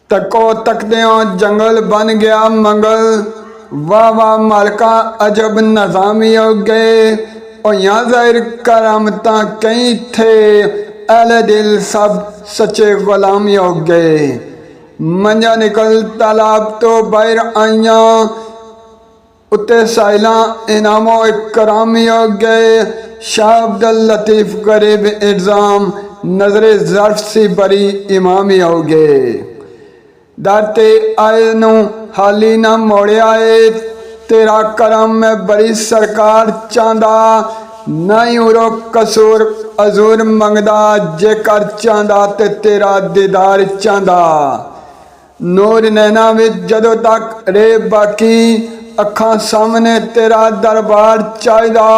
तको तकद्यों जंगल बन गया मंगल। वाह वाह मालका अजब नज़ामी हो गए। और यहाँ ज़ाहिर करामता कई थे, अहले दिल सब सच्चे गुलामी हो गए। मंजा निकल तालाब तो बाहर आइया, उत्ते साइला इनामो इकरामी हो गए। शाह अब्दुल लतीफ़ गरीब इल्ज़ाम नजरे ज़र्फ सी बड़ी इमामी हो गए। दरते आए नू हाली ना मोड़िया ए, तेरा करम में बड़ी सरकार चांदा। नहीं उरो कसूर अजूर मंगदा, जेकर चांदा ते तेरा दीदार चांदा। नूर नैना विच जदों तक रे बाकी, अखां सामने तेरा दरबार चाहिदा।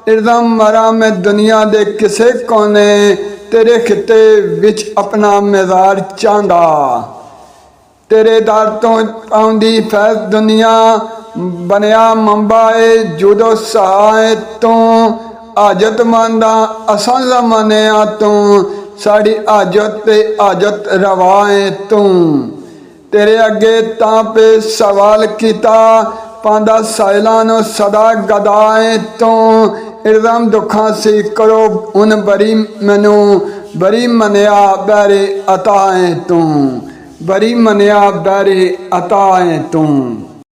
इल्ज़ाम मरा मैं दुनिया दे किसे कोने, तेरे खिते विच अपना मज़ार चांदा। तेरे दर तो आउंदी फैज़ दुनिया, बनया मंबा ए जुदो सहाय तू। हाजत मंदा असां ज़माने आ तू, साड़ी हाजत ते हाजत रवाए तू। तेरे अगे तां पे सवाल किता, पांदा साइलां नू सदा गदाए तू। इल्ज़ाम दुखां सी करो उन बरी मैनू, बरी मनिया बैरे अताए तू। बरी मनिया बैरे अताए तू।